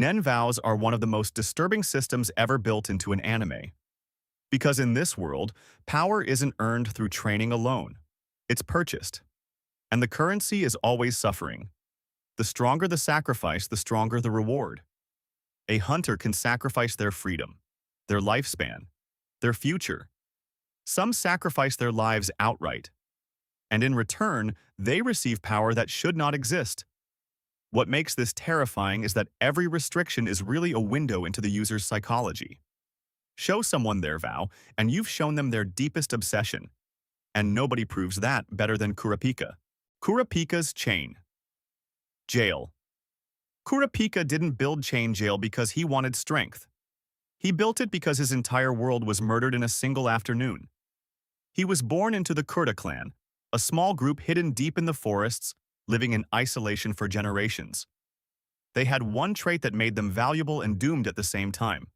NEN vows are one of the most disturbing systems ever built into an anime. Because in this world, power isn't earned through training alone. It's purchased. And the currency is always suffering. The stronger the sacrifice, the stronger the reward. A hunter can sacrifice their freedom, their lifespan, their future. Some sacrifice their lives outright. And in return, they receive power that should not exist. What makes this terrifying is that every restriction is really a window into the user's psychology. Show someone their vow, and you've shown them their deepest obsession. And nobody proves that better than Kurapika. Kurapika's chain. Jail. Kurapika didn't build chain jail because he wanted strength. He built it because his entire world was murdered in a single afternoon. He was born into the Kurta clan, a small group hidden deep in the forests, living in isolation for generations. They had one trait that made them valuable and doomed at the same time.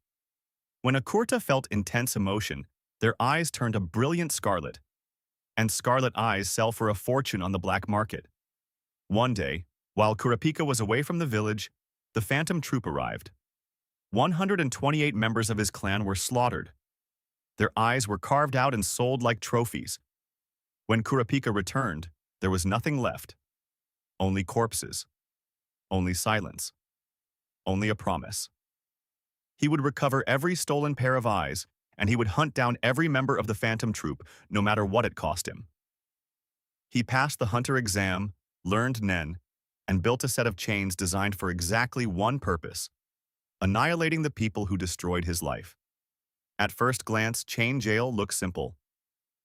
When a Kurta felt intense emotion, their eyes turned a brilliant scarlet, and scarlet eyes sell for a fortune on the black market. One day, while Kurapika was away from the village, the phantom troop arrived. 128 members of his clan were slaughtered. Their eyes were carved out and sold like trophies. When Kurapika returned, there was nothing left. Only corpses. Only silence. Only a promise. He would recover every stolen pair of eyes, and he would hunt down every member of the phantom troop, no matter what it cost him. He passed the hunter exam, learned NEN, and built a set of chains designed for exactly one purpose: annihilating the people who destroyed his life. At first glance, chain jail looks simple.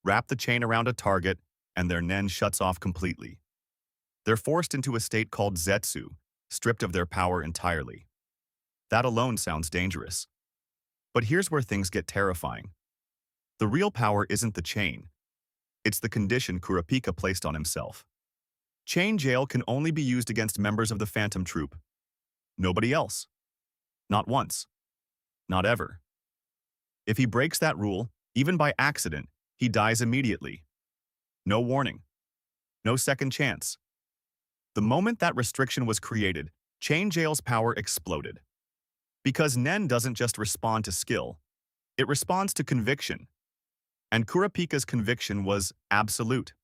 Wrap the chain around a target, and their NEN shuts off completely. They're forced into a state called Zetsu, stripped of their power entirely. That alone sounds dangerous. But here's where things get terrifying. The real power isn't the chain. It's the condition Kurapika placed on himself. Chain jail can only be used against members of the phantom troop. Nobody else. Not once. Not ever. If he breaks that rule, even by accident, he dies immediately. No warning. No second chance. The moment that restriction was created, chain jail's power exploded. Because NEN doesn't just respond to skill, it responds to conviction. And Kurapika's conviction was absolute.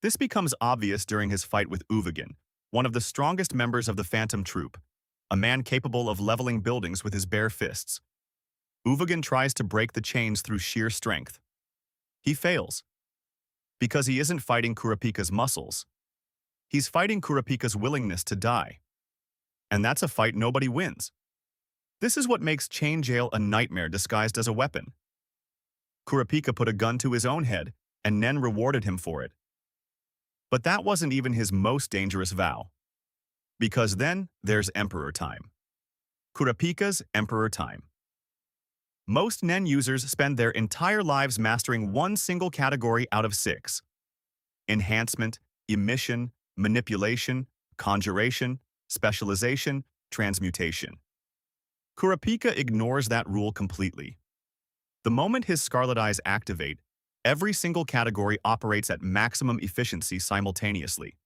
This becomes obvious during his fight with Uvagin, one of the strongest members of the Phantom Troop, a man capable of leveling buildings with his bare fists. Uvagin tries to break the chains through sheer strength. He fails. Because he isn't fighting Kurapika's muscles. He's fighting Kurapika's willingness to die. And that's a fight nobody wins. This is what makes chain jail a nightmare disguised as a weapon. Kurapika put a gun to his own head, and NEN rewarded him for it. But that wasn't even his most dangerous vow. Because then there's Emperor Time. Kurapika's Emperor Time. Most NEN users spend their entire lives mastering one single category out of 6. Enhancement, emission, manipulation, conjuration, specialization, transmutation. Kurapika ignores that rule completely. The moment his scarlet eyes activate, every single category operates at maximum efficiency simultaneously.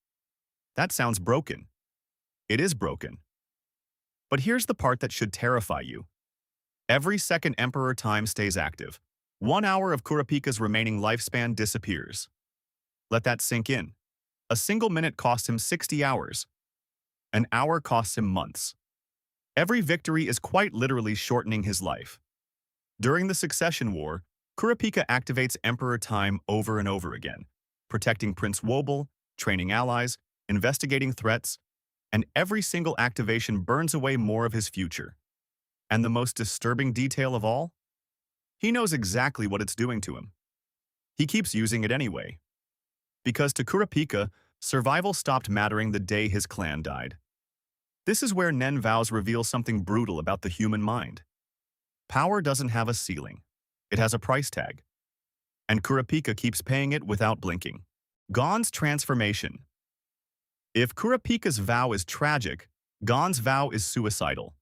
That sounds broken. It is broken. But here's the part that should terrify you. Every second Emperor Time stays active. 1 hour of Kurapika's remaining lifespan disappears. Let that sink in. A single minute costs him 60 hours. An hour costs him months. Every victory is quite literally shortening his life. During the Succession War, Kurapika activates Emperor Time over and over again, protecting Prince Wobble, training allies, investigating threats, and every single activation burns away more of his future. And the most disturbing detail of all? He knows exactly what it's doing to him. He keeps using it anyway. Because to Kurapika, survival stopped mattering the day his clan died. This is where NEN Vows reveal something brutal about the human mind. Power doesn't have a ceiling. It has a price tag. And Kurapika keeps paying it without blinking. Gon's transformation. If Kurapika's vow is tragic, Gon's vow is suicidal.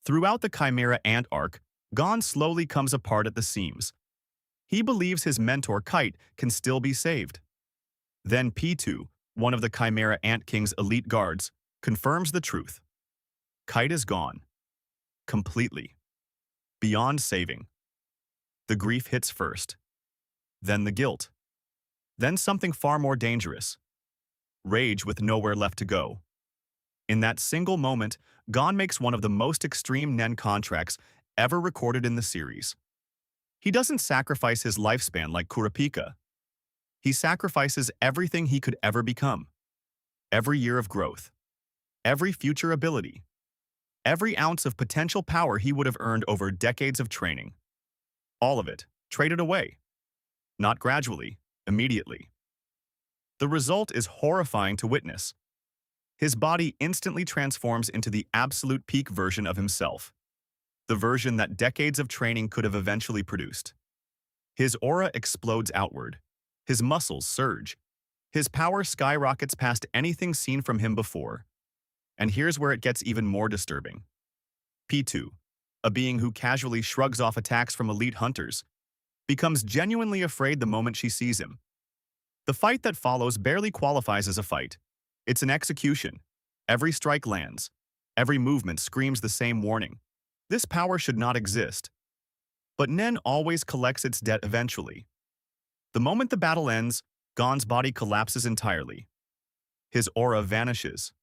Throughout the Chimera Ant arc, Gon slowly comes apart at the seams. He believes his mentor Kite can still be saved. Then P2, one of the Chimera Ant King's elite guards, confirms the truth. Kite is gone, completely, beyond saving. The grief hits first, then the guilt, then something far more dangerous, rage with nowhere left to go. In that single moment, Gon makes one of the most extreme NEN contracts ever recorded in the series. He doesn't sacrifice his lifespan like Kurapika. He sacrifices everything he could ever become. Every year of growth, every future ability, every ounce of potential power he would have earned over decades of training. All of it, traded away. Not gradually, immediately. The result is horrifying to witness. His body instantly transforms into the absolute peak version of himself, the version that decades of training could have eventually produced. His aura explodes outward. His muscles surge. His power skyrockets past anything seen from him before. And here's where it gets even more disturbing. P2, a being who casually shrugs off attacks from elite hunters, becomes genuinely afraid the moment she sees him. The fight that follows barely qualifies as a fight. It's an execution. Every strike lands. Every movement screams the same warning. This power should not exist. But NEN always collects its debt eventually. The moment the battle ends, Gon's body collapses entirely. His aura vanishes.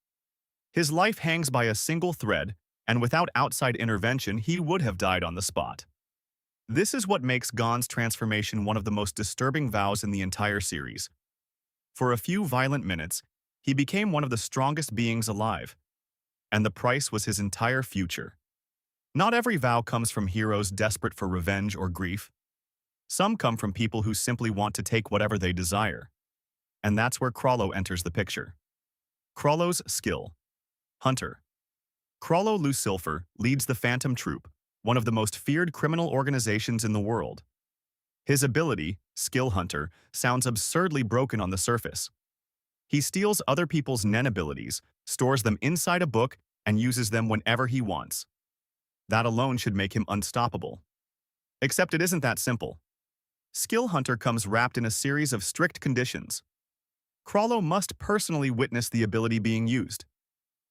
His life hangs by a single thread, and without outside intervention, he would have died on the spot. This is what makes Gon's transformation one of the most disturbing vows in the entire series. For a few violent minutes, he became one of the strongest beings alive, and the price was his entire future. Not every vow comes from heroes desperate for revenge or grief. Some come from people who simply want to take whatever they desire. And that's where Chrollo enters the picture. Chrollo's skill. Hunter. Chrollo Lucifer leads the Phantom Troop, one of the most feared criminal organizations in the world. His ability, Skill Hunter, sounds absurdly broken on the surface. He steals other people's NEN abilities, stores them inside a book, and uses them whenever he wants. That alone should make him unstoppable. Except it isn't that simple. Skill Hunter comes wrapped in a series of strict conditions. Chrollo must personally witness the ability being used.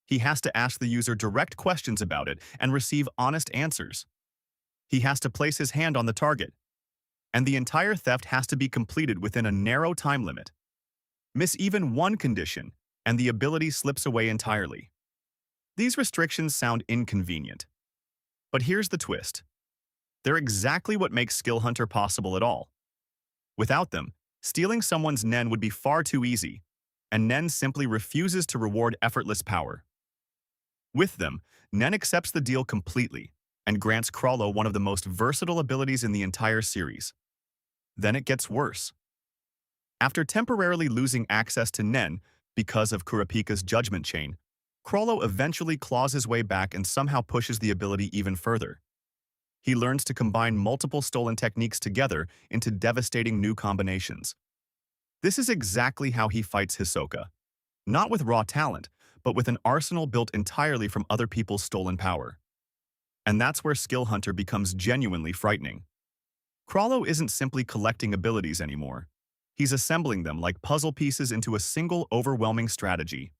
He has to ask the user direct questions about it and receive honest answers. He has to place his hand on the target. And the entire theft has to be completed within a narrow time limit. Miss even one condition, and the ability slips away entirely. These restrictions sound inconvenient. But here's the twist. They're exactly what makes Skill Hunter possible at all. Without them, stealing someone's NEN would be far too easy, and NEN simply refuses to reward effortless power. With them, NEN accepts the deal completely and grants Chrollo one of the most versatile abilities in the entire series. Then it gets worse. After temporarily losing access to NEN because of Kurapika's judgment chain, Chrollo eventually claws his way back and somehow pushes the ability even further. He learns to combine multiple stolen techniques together into devastating new combinations. This is exactly how he fights Hisoka. Not with raw talent, but with an arsenal built entirely from other people's stolen power. And that's where Skill Hunter becomes genuinely frightening. Chrollo isn't simply collecting abilities anymore. He's assembling them like puzzle pieces into a single overwhelming strategy.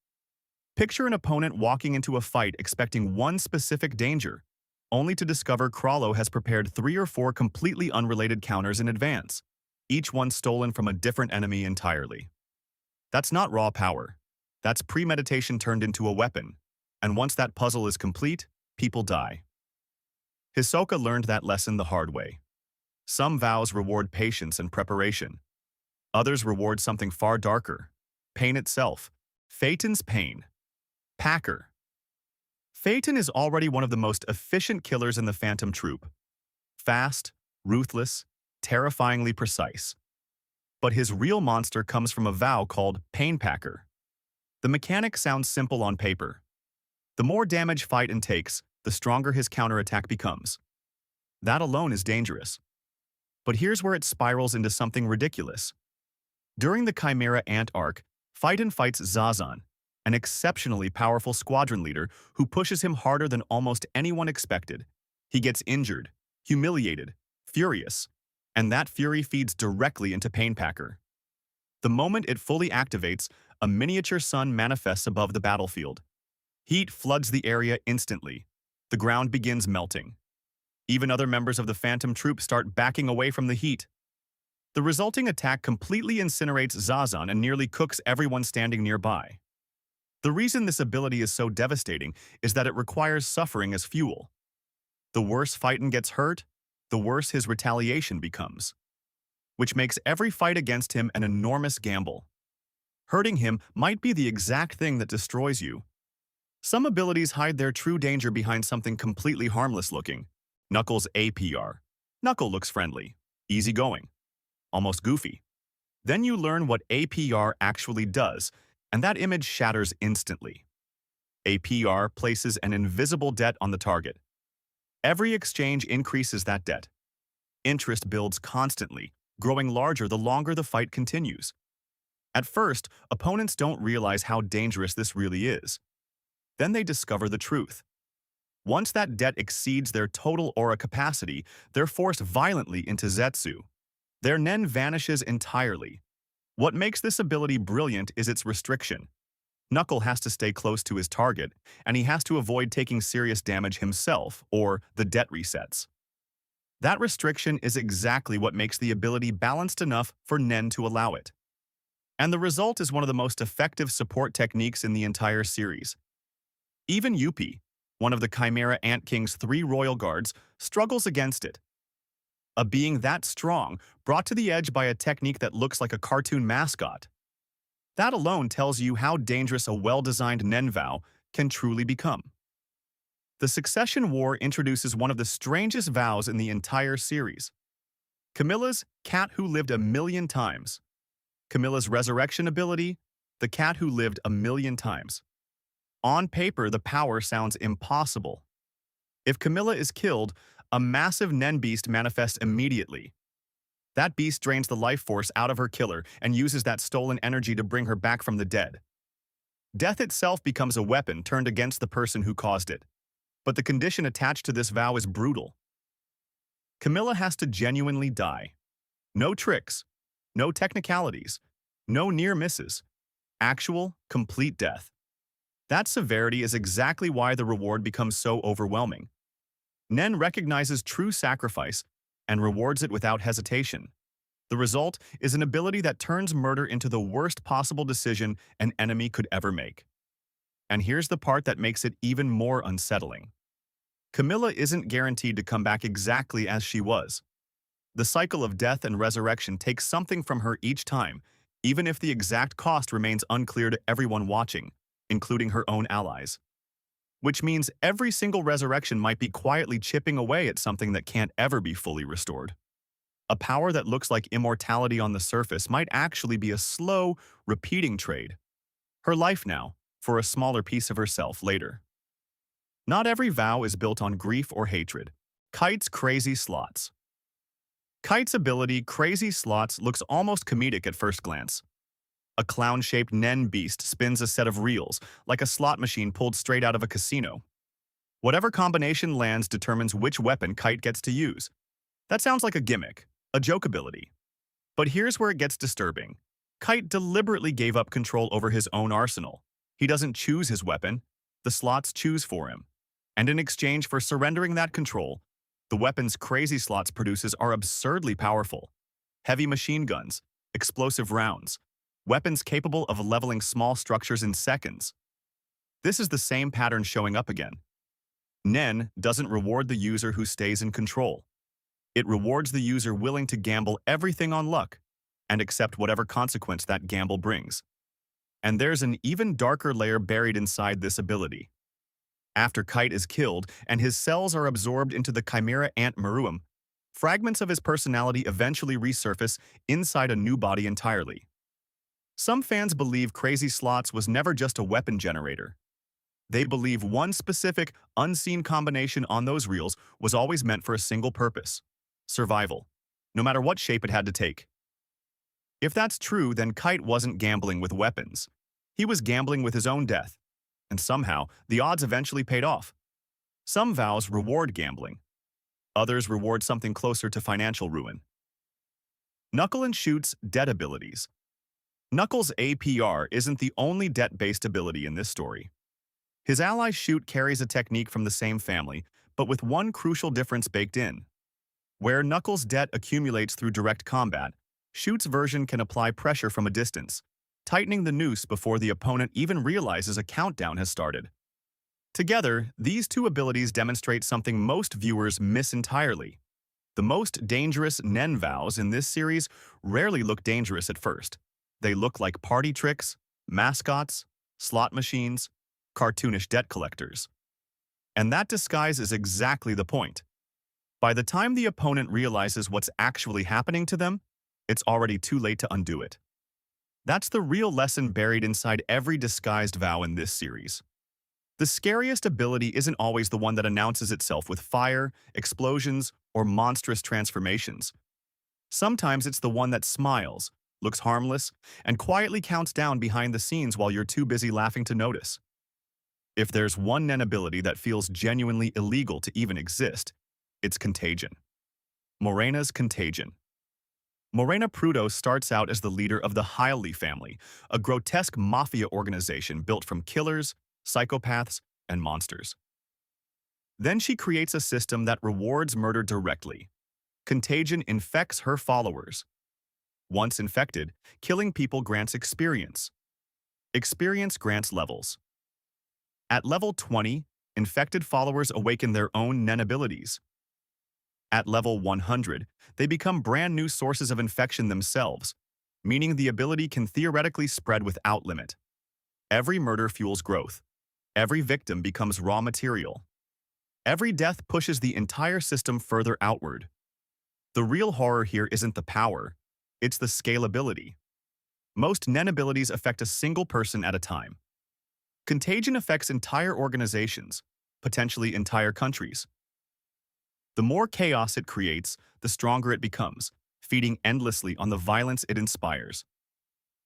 Picture an opponent walking into a fight expecting one specific danger, only to discover Chrollo has prepared 3 or 4 completely unrelated counters in advance, each one stolen from a different enemy entirely. That's not raw power. That's premeditation turned into a weapon, and once that puzzle is complete, people die. Hisoka learned that lesson the hard way. Some vows reward patience and preparation. Others reward something far darker, pain itself. Phaeton's pain. Packer. Phaeton is already one of the most efficient killers in the Phantom Troop. Fast, ruthless, terrifyingly precise. But his real monster comes from a vow called Pain Packer. The mechanic sounds simple on paper. The more damage Phaeton takes, the stronger his counterattack becomes. That alone is dangerous. But here's where it spirals into something ridiculous. During the Chimera Ant arc, Phaeton fights Zazan, an exceptionally powerful squadron leader who pushes him harder than almost anyone expected. He gets injured, humiliated, furious, and that fury feeds directly into Painpacker. The moment it fully activates, a miniature sun manifests above the battlefield. Heat floods the area instantly, The ground begins melting. Even other members of the Phantom Troop start backing away from the heat. The resulting attack completely incinerates Zazan and nearly cooks everyone standing nearby. The reason this ability is so devastating is that it requires suffering as fuel. The worse Phaeton gets hurt, the worse his retaliation becomes, which makes every fight against him an enormous gamble. Hurting him might be the exact thing that destroys you. Some abilities hide their true danger behind something completely harmless looking. Knuckles' APR. Knuckle looks friendly, easygoing, almost goofy. Then you learn what APR actually does, and that image shatters instantly. APR places an invisible debt on the target. Every exchange increases that debt. Interest builds constantly, growing larger the longer the fight continues. At first, opponents don't realize how dangerous this really is. Then they discover the truth. Once that debt exceeds their total aura capacity, they're forced violently into Zetsu. Their NEN vanishes entirely. What makes this ability brilliant is its restriction. Knuckle has to stay close to his target, and he has to avoid taking serious damage himself, or the debt resets. That restriction is exactly what makes the ability balanced enough for NEN to allow it. And the result is one of the most effective support techniques in the entire series. Even Yuppie, one of the Chimera Ant King's 3 royal guards, struggles against it. A being that strong, brought to the edge by a technique that looks like a cartoon mascot. That alone tells you how dangerous a well-designed NEN vow can truly become. The Succession War introduces one of the strangest vows in the entire series. Camilla's Cat Who Lived a Million Times. Camilla's resurrection ability, the cat who lived a million times. On paper, the power sounds impossible. If Camilla is killed, a massive NEN beast manifests immediately. That beast drains the life force out of her killer and uses that stolen energy to bring her back from the dead. Death itself becomes a weapon turned against the person who caused it. But the condition attached to this vow is brutal. Camilla has to genuinely die. No tricks, no technicalities, no near misses. Actual, complete death. That severity is exactly why the reward becomes so overwhelming. NEN recognizes true sacrifice and rewards it without hesitation. The result is an ability that turns murder into the worst possible decision an enemy could ever make. And here's the part that makes it even more unsettling. Camilla isn't guaranteed to come back exactly as she was. The cycle of death and resurrection takes something from her each time, even if the exact cost remains unclear to everyone watching, including her own allies. Which means every single resurrection might be quietly chipping away at something that can't ever be fully restored. A power that looks like immortality on the surface might actually be a slow, repeating trade. Her life now, for a smaller piece of herself later. Not every vow is built on grief or hatred. Kite's Crazy Slots. Kite's ability, Crazy Slots, looks almost comedic at first glance. A clown-shaped NEN beast spins a set of reels, like a slot machine pulled straight out of a casino. Whatever combination lands determines which weapon Kite gets to use. That sounds like a gimmick, a joke ability. But here's where it gets disturbing. Kite deliberately gave up control over his own arsenal. He doesn't choose his weapon, the slots choose for him. And in exchange for surrendering that control, the weapons Crazy Slots produces are absurdly powerful. Heavy machine guns, explosive rounds, weapons capable of leveling small structures in seconds. This is the same pattern showing up again. NEN doesn't reward the user who stays in control. It rewards the user willing to gamble everything on luck and accept whatever consequence that gamble brings. And there's an even darker layer buried inside this ability. After Kite is killed and his cells are absorbed into the Chimera Ant Meruem, fragments of his personality eventually resurface inside a new body entirely. Some fans believe Crazy Slots was never just a weapon generator. They believe one specific, unseen combination on those reels was always meant for a single purpose: survival, no matter what shape it had to take. If that's true, then Kite wasn't gambling with weapons. He was gambling with his own death. And somehow, the odds eventually paid off. Some vows reward gambling. Others reward something closer to financial ruin. Knuckle and Shoot's debt abilities. Knuckles' APR isn't the only debt-based ability in this story. His ally Shoot carries a technique from the same family, but with one crucial difference baked in. Where Knuckles' debt accumulates through direct combat, Shoot's version can apply pressure from a distance, tightening the noose before the opponent even realizes a countdown has started. Together, these two abilities demonstrate something most viewers miss entirely. The most dangerous NEN vows in this series rarely look dangerous at first. They look like party tricks, mascots, slot machines, cartoonish debt collectors. And that disguise is exactly the point. By the time the opponent realizes what's actually happening to them, it's already too late to undo it. That's the real lesson buried inside every disguised vow in this series. The scariest ability isn't always the one that announces itself with fire, explosions, or monstrous transformations. Sometimes it's the one that smiles, looks harmless, and quietly counts down behind the scenes while you're too busy laughing to notice. If there's one NEN ability that feels genuinely illegal to even exist, it's Contagion. Morena's Contagion. Morena Prudo starts out as the leader of the Hiley family, a grotesque mafia organization built from killers, psychopaths, and monsters. Then she creates a system that rewards murder directly. Contagion infects her followers. Once infected, killing people grants experience. Experience grants levels. At level 20, infected followers awaken their own NEN abilities. At level 100, they become brand new sources of infection themselves, meaning the ability can theoretically spread without limit. Every murder fuels growth. Every victim becomes raw material. Every death pushes the entire system further outward. The real horror here isn't the power, it's the scalability. Most NEN abilities affect a single person at a time. Contagion affects entire organizations, potentially entire countries. The more chaos it creates, the stronger it becomes, feeding endlessly on the violence it inspires.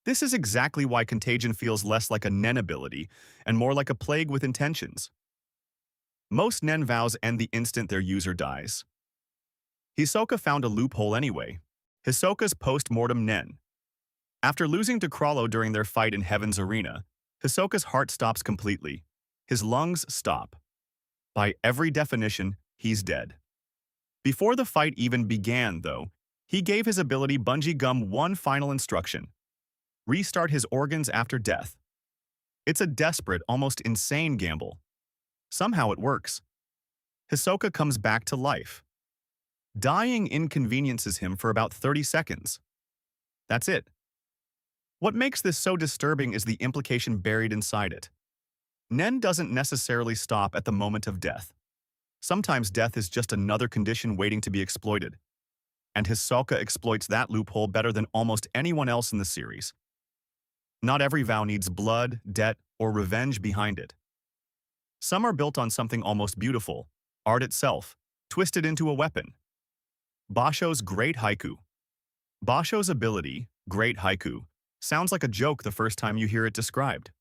This is exactly why Contagion feels less like a NEN ability and more like a plague with intentions. Most NEN vows end the instant their user dies. Hisoka found a loophole anyway. Hisoka's post-mortem NEN. After losing to Crawlo during their fight in Heaven's Arena, Hisoka's heart stops completely. His lungs stop. By every definition, he's dead. Before the fight even began, though, he gave his ability Bungee Gum one final instruction: restart his organs after death. It's a desperate, almost insane gamble. Somehow it works. Hisoka comes back to life. Dying inconveniences him for about 30 seconds. That's it. What makes this so disturbing is the implication buried inside it. NEN doesn't necessarily stop at the moment of death. Sometimes death is just another condition waiting to be exploited. And Hisoka exploits that loophole better than almost anyone else in the series. Not every vow needs blood, debt, or revenge behind it. Some are built on something almost beautiful, art itself, twisted into a weapon. Basho's Great Haiku. Basho's ability, Great Haiku, sounds like a joke the first time you hear it described.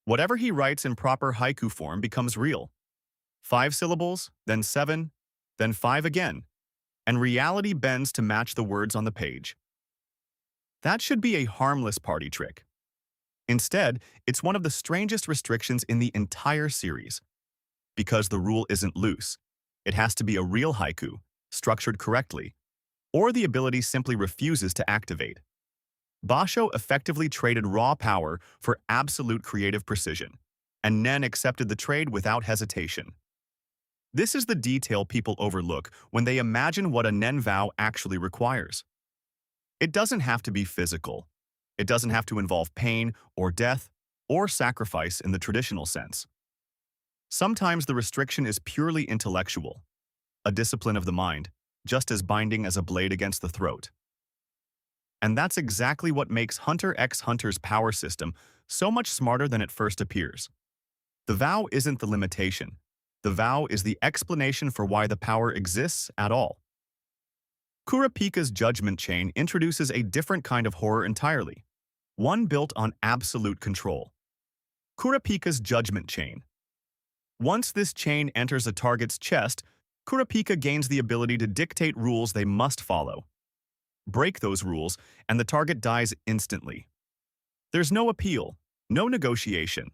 Whatever he writes in proper haiku form becomes real. 5 syllables, then 7, then 5 again, and reality bends to match the words on the page. That should be a harmless party trick. Instead, it's one of the strangest restrictions in the entire series. Because the rule isn't loose, it has to be a real haiku, structured correctly, or the ability simply refuses to activate. Basho effectively traded raw power for absolute creative precision, and NEN accepted the trade without hesitation. This is the detail people overlook when they imagine what a NEN vow actually requires. It doesn't have to be physical. It doesn't have to involve pain or death or sacrifice in the traditional sense. Sometimes the restriction is purely intellectual, a discipline of the mind, just as binding as a blade against the throat. And that's exactly what makes Hunter x Hunter's power system so much smarter than it first appears. The vow isn't the limitation. The vow is the explanation for why the power exists at all. Kurapika's Judgment Chain introduces a different kind of horror entirely, one built on absolute control. Kurapika's Judgment Chain. Once this chain enters a target's chest, Kurapika gains the ability to dictate rules they must follow. Break those rules, and the target dies instantly. There's no appeal, no negotiation.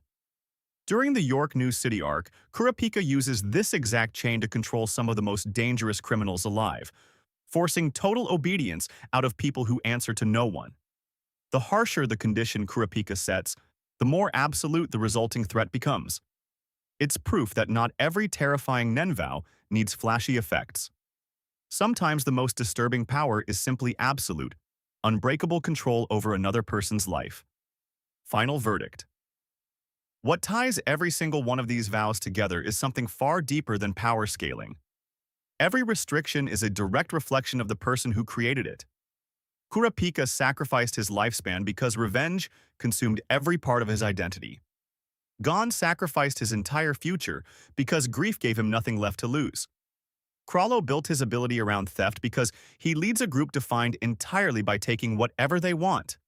During the York New City arc, Kurapika uses this exact chain to control some of the most dangerous criminals alive, forcing total obedience out of people who answer to no one. The harsher the condition Kurapika sets, the more absolute the resulting threat becomes. It's proof that not every terrifying NEN vow needs flashy effects. Sometimes the most disturbing power is simply absolute, unbreakable control over another person's life. Final verdict. What ties every single one of these vows together is something far deeper than power scaling. Every restriction is a direct reflection of the person who created it. Kurapika sacrificed his lifespan because revenge consumed every part of his identity. Gon sacrificed his entire future because grief gave him nothing left to lose. Krallo built his ability around theft because he leads a group defined entirely by taking whatever they want.